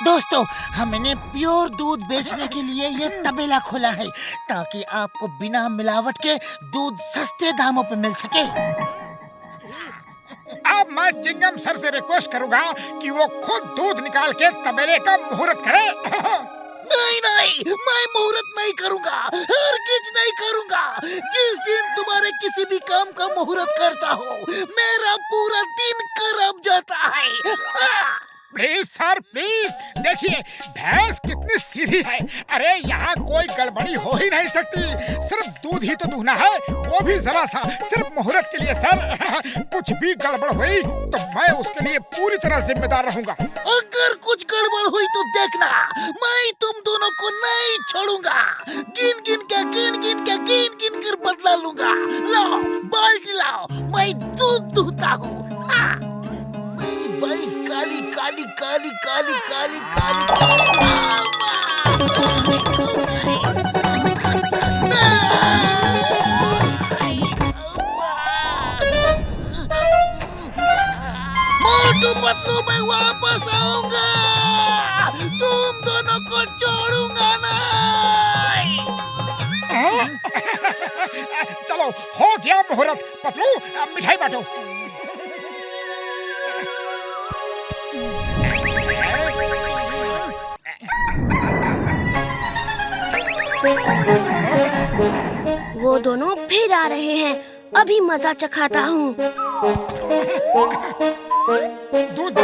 दोस्तों, हमने प्योर दूध बेचने के लिए ये तबेला खोला है ताकि आपको बिना मिलावट के दूध सस्ते दामों पे मिल सके। अब मैं चिंगम सर से रिक्वेस्ट करूंगा कि वो खुद दूध निकाल के तबेले का मुहूर्त करे। नहीं, मैं मुहूर्त नहीं करूंगा, हरगिज नहीं करूंगा। जिस दिन तुम्हारे किसी भी काम का मुहूर्त करता हो, मेरा पूरा दिन खराब जाता है। प्लीज सर प्लीज, देखिए भैंस कितनी सीधी है। अरे यहाँ कोई गड़बड़ी हो ही नहीं सकती, सिर्फ दूध ही तो दूहना है, वो भी जरा सा, सिर्फ मुहूर्त के लिए सर। कुछ भी गड़बड़ हुई तो मैं उसके लिए पूरी तरह जिम्मेदार रहूंगा। अगर कुछ गड़बड़ हुई तो देखना, मैं तुम दोनों को नहीं छोड़ूंगा। गिन गिन कर बदला लूंगा। लाओ बाल्टी लाओ, मैं दूध दूहता हूँ। मेरी भैंस काली काली काली काली काली काली मोटू पतलू, मैं वापस आऊंगा, तुम दोनों को छोड़ूंगा नहीं। चलो हो गया मुहूर्त। पतलू मिठाई बांटो। वो दोनों फिर आ रहे हैं, अभी मजा चखाता हूँ। दूध दो।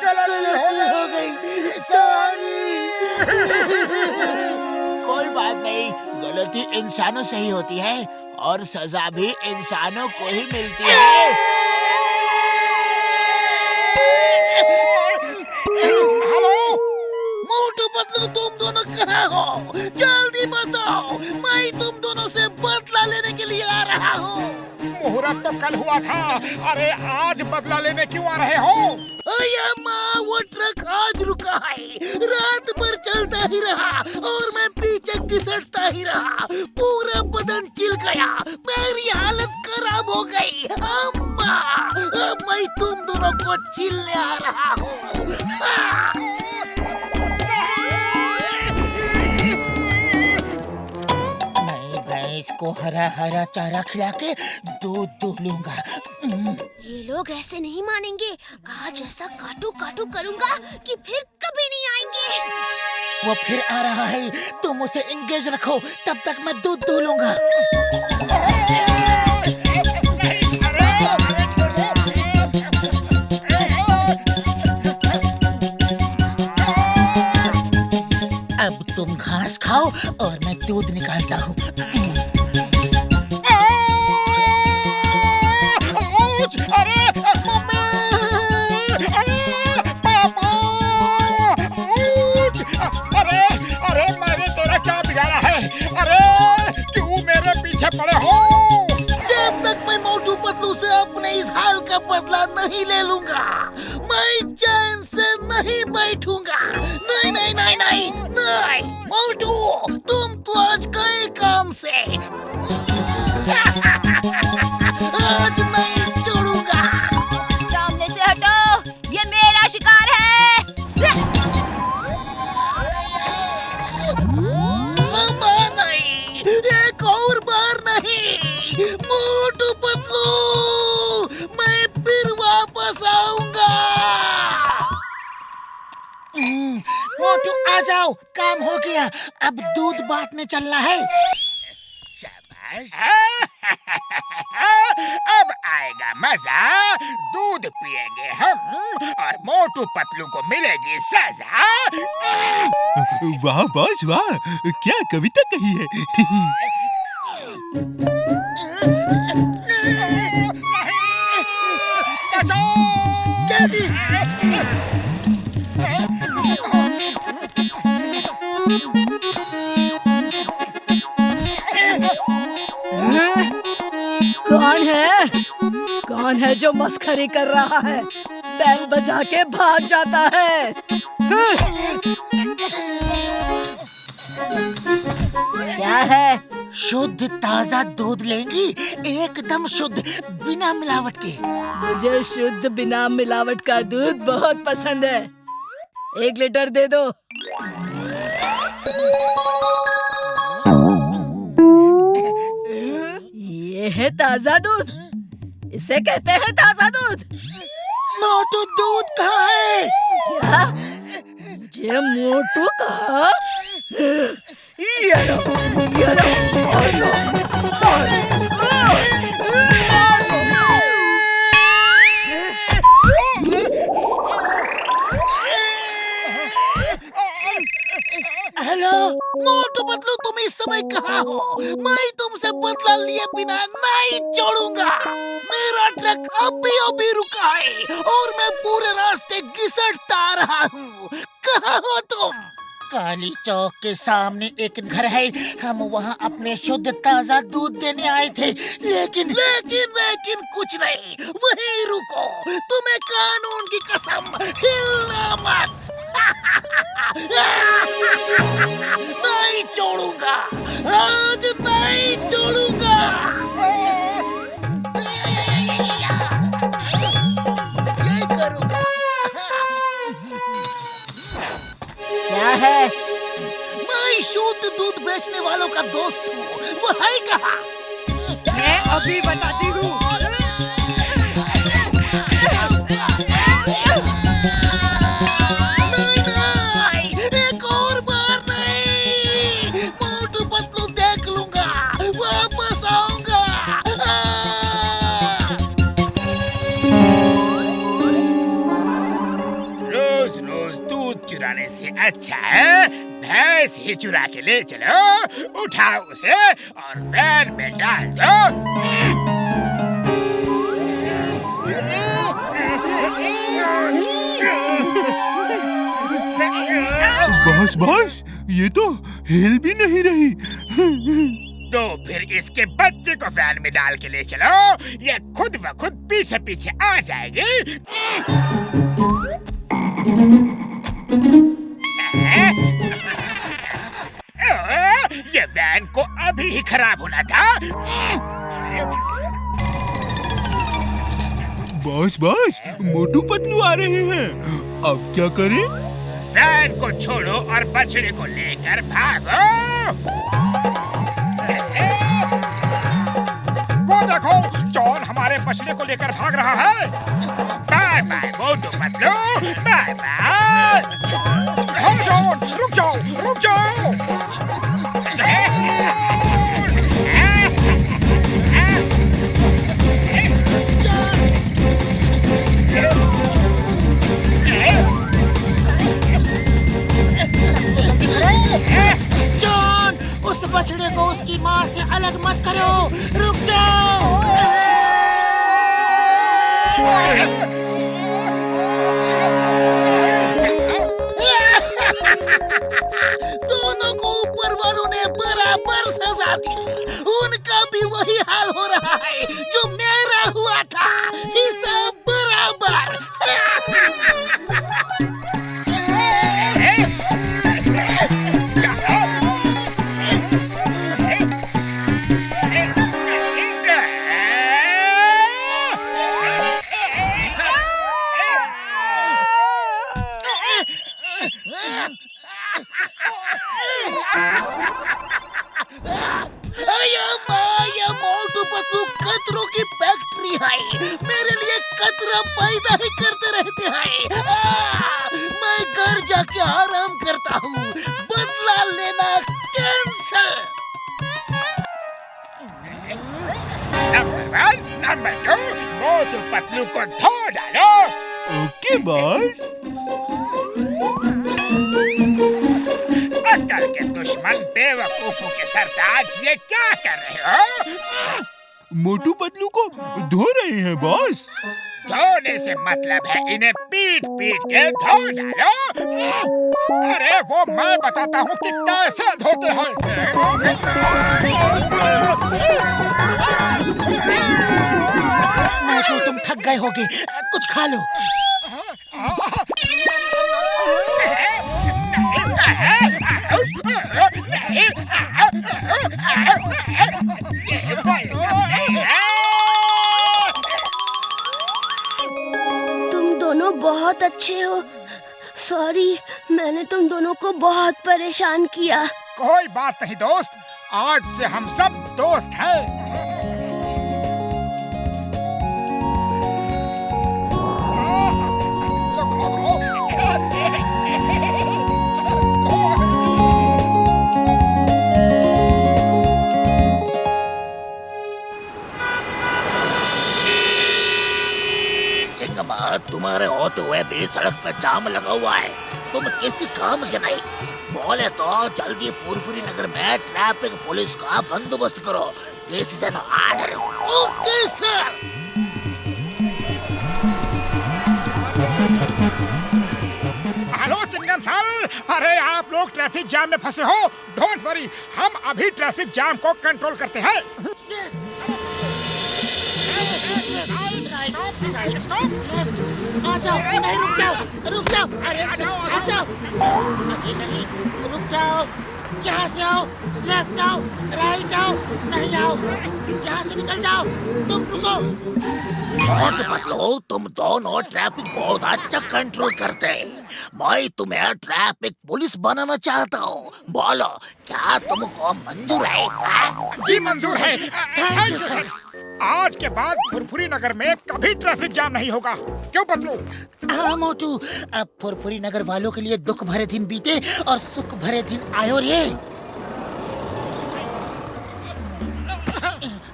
गलती हो गई, सॉरी। कोई बात नहीं, गलती इंसानों से ही होती है और सजा भी इंसानों को ही मिलती है। हेलो मोटू पतलू, तुम दोनों कहाँ हो? जल्दी बताओ, मैं तुम दोनों से बदला लेने के लिए आ रहा हूँ। मुहूर्त तो कल हुआ था, अरे आज बदला लेने क्यों आ रहे हो? अया माँ, वो ट्रक आज रुका है, रात भर चलता ही रहा और मैं पीछे घिसटता ही रहा, पूरा बदन चिल गया, मेरी हालत खराब हो गई। अम्मा, अब मैं तुम दोनों को चिल्ले आ रहा हूँ। मैं भैंस को हरा हरा चारा खिला के दूध दूह लूंगा। ये लोग ऐसे नहीं मानेंगे, आज ऐसा काटू काटू करूंगा कि फिर कभी नहीं आएंगे। वो फिर आ रहा है, तुम उसे एंगेज रखो, तब तक मैं दूध दूह लूंगा। अब तुम घास खाओ और मैं दूध निकालता हूँ। अरे मम्मी, पापा, अरे अरे मैंने तेरा क्या बिगाड़ा है? अरे क्यों मेरे पीछे पड़े हो? जब तक मैं मोटू पतलू से अपने इस हाल का बदला नहीं ले लूंगा, मैं चैन से नहीं बैठूंगा। नहीं नहीं नहीं नहीं नहीं, मोटू तुम तो आज गए काम से। आज नहीं छोड़ूंगा। सामने से हटो, ये मेरा शिकार है। मम्मा नहीं, एक और बार नहीं। मोटू पतलू, मैं फिर वापस आऊंगा। मोटू आ जाओ, काम हो गया, अब दूध बांटने चलना है। अब आएगा मजा, दूध पिएंगे हम और मोटू पतलू को मिलेगी सजा। वाह बॉस वाह, क्या कविता कही है। जल्दी कौन है जो मस्खरी कर रहा है, बैल बजा के भाग जाता है। क्या है? शुद्ध ताजा दूध लेंगी, एकदम शुद्ध, बिना मिलावट के। मुझे शुद्ध बिना मिलावट का दूध बहुत पसंद है। 1 लीटर दे दो। ये है ताजा दूध, इसे कहते हैं ताजा दूध। मोटू दूध कहाँ है? क्या? मुझे मोटू कहा? ये लो, और लो, हेलो मोटू पतलू, तुम इस समय कहाँ हो? मैं तुमसे बदला लिए बिना नहीं छोड़ूंगा। मेरा ट्रक अभी रुका है और मैं पूरे रास्ते घिसटता आ रहा हूँ। कहाँ हो तुम? काली चौक के सामने एक घर है, हम वहाँ अपने शुद्ध ताजा दूध देने आए थे, लेकिन कुछ नहीं। वहीं रुको, तुम्हें कानून की कसम, हिलना मत। नहीं छोड़ूंगा, आज नहीं छोड़ूंगा। यही करूंगा। क्या है? मैं शुद्ध दूध बेचने वालों का दोस्त हूँ, वो है कहाँ? मैं अभी बताती हूँ। एक और बार नहीं। मोटू पतलू देख लूंगा, वापस आऊंगा। रोज रोज दूध चुराने से अच्छा है भैंस ही चुरा के ले चलो, उठाओ उसे और वैन में डाल दो। बॉस ये तो हिल भी नहीं रही। तो फिर इसके बच्चे को वैन में डाल के ले चलो, ये खुद ब खुद पीछे पीछे आ जाएगी। ये वैन को अभी ही खराब होना था। बॉस मोटू पतलू आ रहे हैं, अब क्या करें? वैन को छोड़ो और बछड़े को लेकर भागो। वो देखो, जॉन हमारे बछड़े को लेकर भाग रहा है। Bye bye Motu Patlu, bye bye. हाँ जॉन, रुक जाओ। जॉन, उस बछड़े को उसकी माँ से अलग मत करो, रुक जाओ। दोनों को ऊपर वालों ने बराबर सजा दी। उनका भी वही हाल हो रहा है जो मेरा हुआ था, हिसाब बराबर। मोटू पतलू कतरों की फैक्ट्री है, मेरे लिए कतरा पैदा ही करते रहते हैं। मैं घर जाके आराम करता हूँ, बदला लेना कैंसल। ध्यान बैठो, मोटू पतलू को धो डालो। Okay boss. अकल के दुश्मन बेवकूफों के सरताज, ये क्या कर रहे हो? मोटू पतलू को धो रहे हैं बॉस। धोने से मतलब है इन्हें पीट पीट के धो डालो। अरे वो मैं बताता हूँ कि कैसे धोते हैं। मोटू तुम थक गए होगे, कुछ खा लो। तुम दोनों बहुत अच्छे हो। सॉरी, मैंने तुम दोनों को बहुत परेशान किया। कोई बात नहीं दोस्त, आज से हम सब दोस्त हैं। चिंगमा, तुम्हारे होते हुए भी सड़क पे जाम लगा हुआ है, तुम किसी काम के नहीं। बोले तो जल्दी पुरपुरी नगर में ट्रैफिक पुलिस का बंदोबस्त करो। This is an order. Okay sir. Hello Chingam sir, अरे आप लोग ट्रैफिक जाम में फंसे हो। डोंट वरी, हम अभी ट्रैफिक जाम को कंट्रोल करते हैं। आ जाओ, नहीं रुक जाओ, रुक जाओ, अरे आ जाओ, अरे नहीं, रुक जाओ, यहाँ से आओ, लेफ्ट आओ, राइट आओ, नहीं आओ, यहाँ से निकल जाओ, तुम रुको। बहुत पतलो, तुम दोनों ट्रैफिक बहुत अच्छा कंट्रोल करते हैं। मैं तुम्हें ट्रैफिक पुलिस बनाना चाहता हूँ। बोलो, क्या तुमको मंजूर है? जी मंजूर है। Thank you sir. आज के बाद फुरफुरी नगर में कभी ट्रैफिक जाम नहीं होगा। क्यों पतलू? हाँ मोटू, अब फुरफुरी नगर वालों के लिए दुख भरे दिन बीते और सुख भरे दिन आयो रे।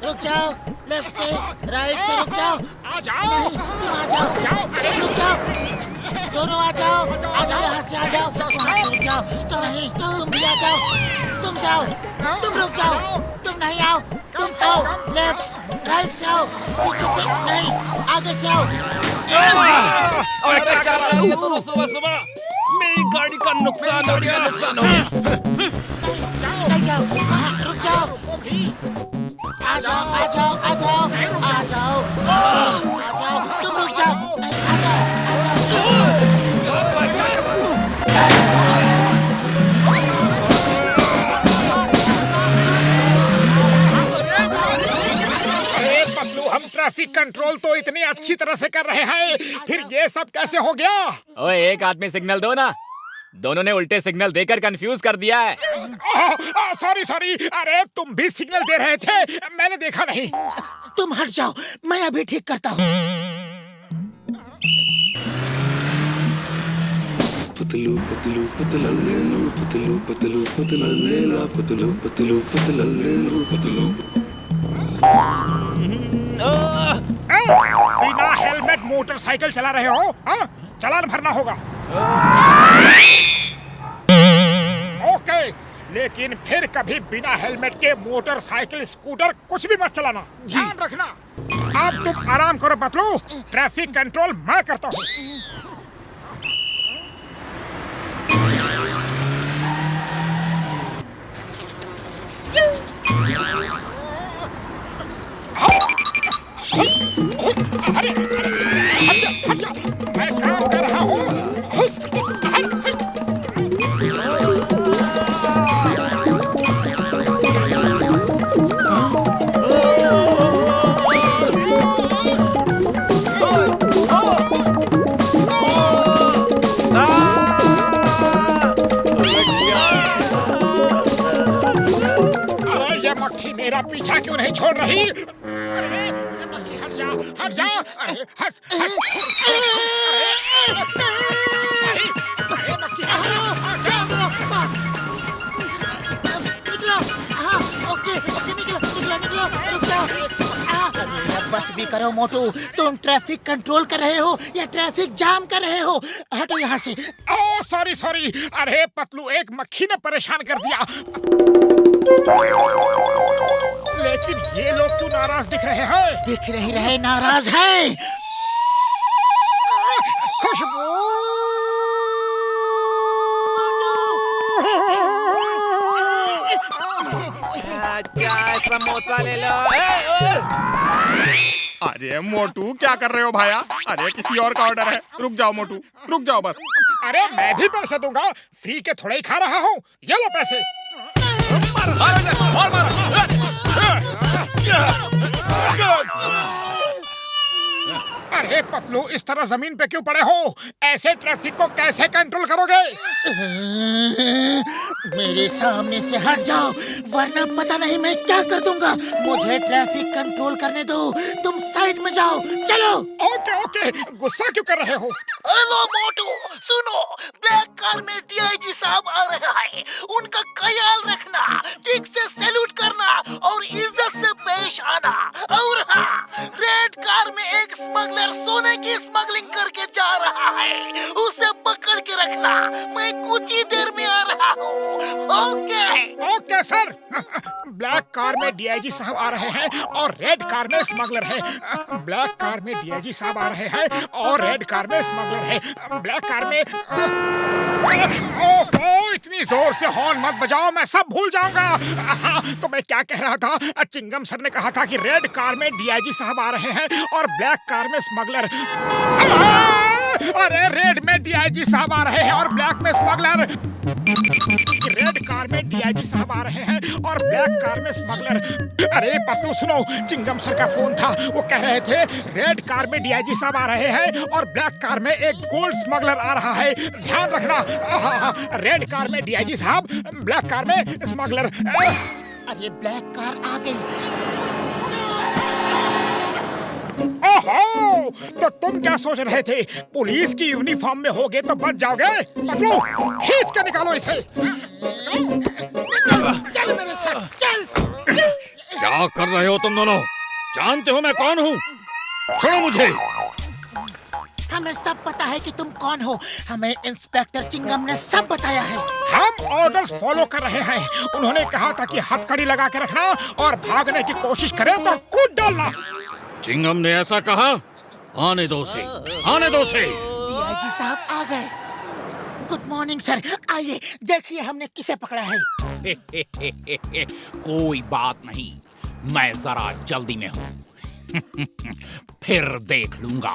रुक जाओ, लेफ्ट से राइट से रुक जाओ। आ जाओ, नहीं, तुम आ जाओ, रुक जाओ, दोनों आ जाओ, यहाँ से आ जाओ, वहाँ से रुक जाओ। नहीं, तुम भी आ जाओ, तुम जाओ, तुम रुक जाओ, तुम नहीं आओ, तुम आओ, लेफ्ट राइट से आओ, पीछे से नहीं, आगे से आओ। और क्या कर रहे हो तुम सुबह सुबह? मेरी गाड़ी का नुकसान हो गया, नुकसान हो गया। निकल जाओ, हाँ, रुक जाओ, आ जाओ, आ जाओ, आ जाओ, आ जाओ, आ जाओ, तुम रुक जाओ, नहीं, आ जाओ, आ जाओ। हम ट्रैफिक कंट्रोल तो इतनी अच्छी तरह से कर रहे हैं, फिर ये सब कैसे हो गया? ओए, एक आदमी सिग्नल दो ना। दोनों ने उल्टे सिग्नल देकर कंफ्यूज कर दिया है। सॉरी सॉरी, अरे तुम भी सिग्नल दे रहे थे, मैंने देखा नहीं। तुम हट जाओ, मैं अभी ठीक करता हूँ। पतलू पतलू पतला लेलू, पतलू पतलू पतला लेला, पतलू पतलू पतला लेलू, पतलू। बिना हेलमेट मोटरसाइकिल चला रहे हो? हाँ, चालान भरना होगा। ओके, लेकिन फिर कभी बिना हेलमेट के मोटरसाइकिल, स्कूटर कुछ भी मत चलाना, ध्यान रखना। अब तुम आराम करो पतलू, ट्रैफिक कंट्रोल मैं करता हूँ। अरे, हट जा, मैं काम कर रहा हूँ। अरे ये मक्खी मेरा पीछा क्यों नहीं छोड़ रही? अरे मक्खी हट जा, हट जा, अरे हंस हंस। अरे मक्खी हट जा, बस निकलो। हाँ, ओके, ओके, निकलो, निकलो, निकलो, रुक जाओ। बस कुछ भी करो मोटू, तुम ट्रैफिक कंट्रोल कर रहे हो या ट्रैफिक जाम कर रहे हो? हटो यहाँ से। ओह सॉरी सॉरी, अरे पतलू एक मक्खी ने परेशान कर दिया। लेकिन ये लोग क्यों नाराज दिख रहे हैं? दिख नहीं रहे नाराज है। खुशबू चाय समोसा ले लो। अरे मोटू क्या कर रहे हो भाया? अरे किसी और का ऑर्डर है, रुक जाओ मोटू, रुक जाओ बस। अरे मैं भी पैसे दूंगा, फ्री के थोड़े ही खा रहा हूँ। ये लो पैसे। अरे पतलू इस तरह जमीन पे क्यों पड़े हो? ऐसे ट्रैफिक को कैसे कंट्रोल करोगे? मेरे सामने से हट जाओ वरना पता नहीं मैं क्या कर दूंगा। मुझे ट्रैफिक कंट्रोल करने दो, तुम साइड में जाओ। चलो। ओके ओके, गुस्सा क्यों कर रहे हो? हेलो मोटू, सुनो, ब्लैक कार में डीआईजी साहब आ रहे हैं। उनका ख्याल रखना, ठीक से सैल्यूट करना और इज्जत से पेश आना। और हाँ, रेड कार में एक स्मगलर सोने की स्मगलिंग करके जा रहा है, उसे पकड़ के रखना। मैं कुछ ही देर में आ रहा हूँ। Okay okay sir. Black car में डीआईजी साहब आ रहे हैं और रेड कार में स्मगलर है। ब्लैक कार में डीआईजी साहब आ रहे हैं और रेड कार में स्मगलर है। ब्लैक कार में ओहो, इतनी जोर से हॉर्न मत बजाओ, मैं सब भूल जाऊंगा। तो मैं क्या कह रहा था? चिंगम सर ने कहा था कि रेड कार में डीआईजी साहब आ रहे हैं और ब्लैक कार में स्मगलर। अरे रेड में डीआईजी साहब आ रहे हैं और ब्लैक में स्मगलर। रेड कार में डीआईजी साहब आ रहे हैं और ब्लैक कार में स्मगलर। अरे पतलू सुनो, चिंगम सर का फोन था, वो कह रहे थे रेड कार में डीआईजी साहब आ रहे हैं और ब्लैक कार में एक गोल्ड स्मगलर आ रहा है। ध्यान रखना, रेड कार में डीआईजी साहब, ब्लैक कार में स्मगलर। अरे ब्लैक कार आ गई। ओहो, तो तुम क्या सोच रहे थे? पुलिस की यूनिफॉर्म में होगे तो बच जाओगे? पतलू खींच के निकालो इसे। चल मेरे साथ, चल। क्या कर रहे हो तुम दोनों? जानते हो मैं कौन हूँ? छोड़ो मुझे। हमें सब पता है कि तुम कौन हो। हमें इंस्पेक्टर चिंगम ने सब बताया है। हम ऑर्डर्स फॉलो कर रहे हैं। उन्होंने कहा था कि हथकड़ी लगा के रखना और भागने की कोशिश करे तो कूद डालना। चिंगम ने ऐसा कहा? आने दो से, आने दो से। डीआईजी साहब आ गए। गुड मॉर्निंग सर, आइए देखिए हमने किसे पकड़ा है। कोई बात नहीं, मैं जरा जल्दी में हूँ। फिर देख लूंगा।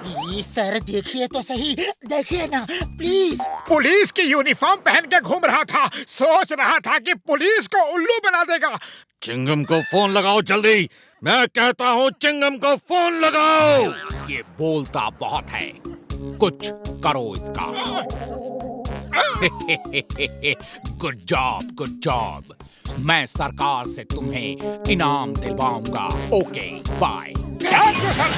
प्लीज सर देखिए तो सही, देखिए ना प्लीज। पुलिस की यूनिफॉर्म पहन के घूम रहा था, सोच रहा था कि पुलिस को उल्लू बना देगा। चिंगम को फोन लगाओ जल्दी, मैं कहता हूँ चिंगम को फोन लगाओ। ये बोलता बहुत है, कुछ करो इसका। Good job, good job. मैं सरकार से तुम्हें इनाम दिलवाऊंगा। Okay bye. Thank you sir.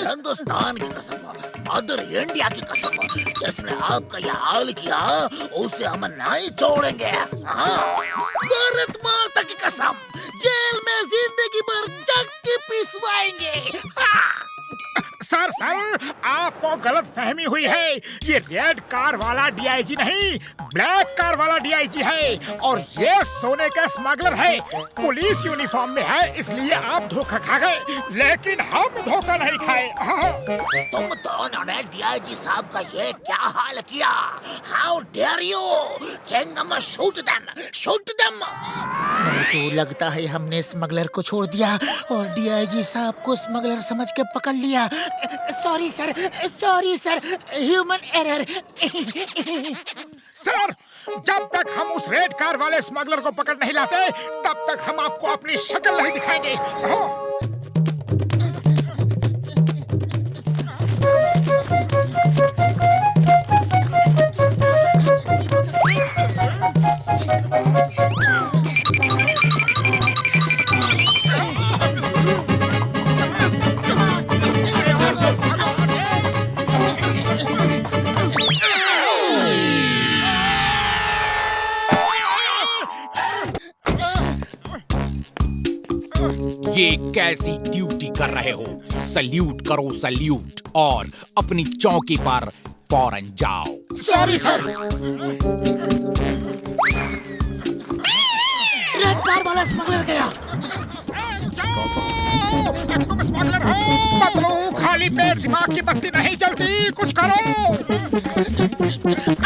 Hindustan की कसम, मदर इंडिया की कसम, जिसने आपका यह हाल किया उसे हम नहीं छोड़ेंगे। हाँ, भारत माता की कसम, जेल में जिंदगी भर जग के पिसवाएंगे। हाँ। सर आपको गलत फहमी हुई है। ये रेड कार वाला डीआईजी नहीं, ब्लैक कार वाला डीआईजी है और ये सोने का स्मगलर है। पुलिस यूनिफॉर्म में है इसलिए आप धोखा खा गए, लेकिन हम धोखा नहीं खाए। तुम दोनों ने डीआईजी साहब का ये क्या हाल किया? How dare you? Chingam shoot them, shoot them. तो लगता है हमने स्मगलर को छोड़ दिया और डीआईजी साहब को स्मगलर समझ के पकड़ लिया। Sorry sir, human error. Sir, जब तक हम उस रेड कार वाले स्मगलर को पकड़ नहीं लाते तब तक हम आपको अपनी शक्ल नहीं दिखाएंगे। कैसी ड्यूटी कर रहे हो? सल्यूट करो सल्यूट और अपनी चौकी पर फौरन जाओ। Sorry sir. रेड कार वाला स्मगलर गया। तुम स्मगलर हो? पतलू, खाली पेट दिमाग की बत्ती नहीं चलती, कुछ करो।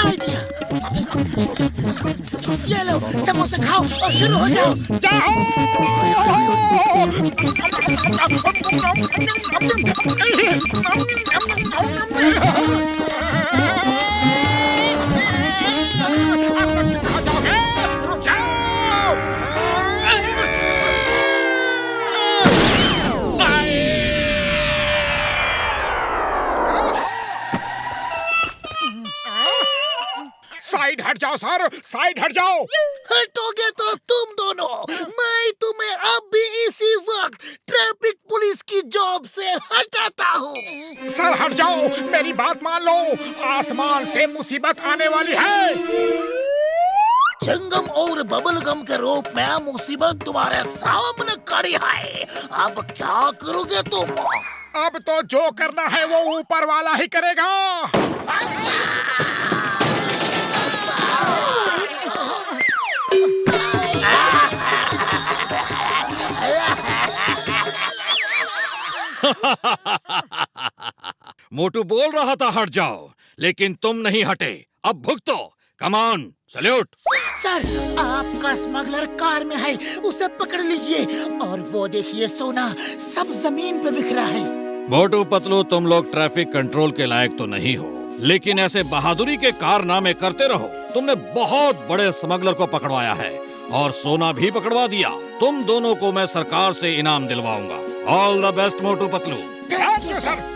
आइडिया। ये लो, समोसे खाओ और शुरू हो जाओ। खा जाओगे? रुक जाओ। साइड हट जाओ सर, साइड हट जाओ। हटोगे तो तुम दोनों, मैं तुम्हें अब भी इसी वक्त ट्रैफिक पुलिस की जॉब से हटाता हूँ। सर हट जाओ, मेरी बात मान लो, आसमान से मुसीबत आने वाली है। चिंगम और बबल गम के रूप में मुसीबत तुम्हारे सामने खड़ी है। अब क्या करोगे तुम? अब तो जो करना है वो ऊपर वाला ही करेगा। मोटू बोल रहा था हट जाओ, लेकिन तुम नहीं हटे। अब भुगतो। Come on, salute. सर, आपका स्मगलर कार में है, उसे पकड़ लीजिए। और वो देखिए सोना सब जमीन पे बिखरा है। मोटू पतलू, तुम लोग ट्रैफिक कंट्रोल के लायक तो नहीं हो, लेकिन ऐसे बहादुरी के कारनामे करते रहो। तुमने बहुत बड़े स्मगलर को पकड़वाया है और सोना भी पकड़वा दिया। तुम दोनों को मैं सरकार से इनाम दिलवाऊंगा। All the best Motu Patlu. Thank you sir.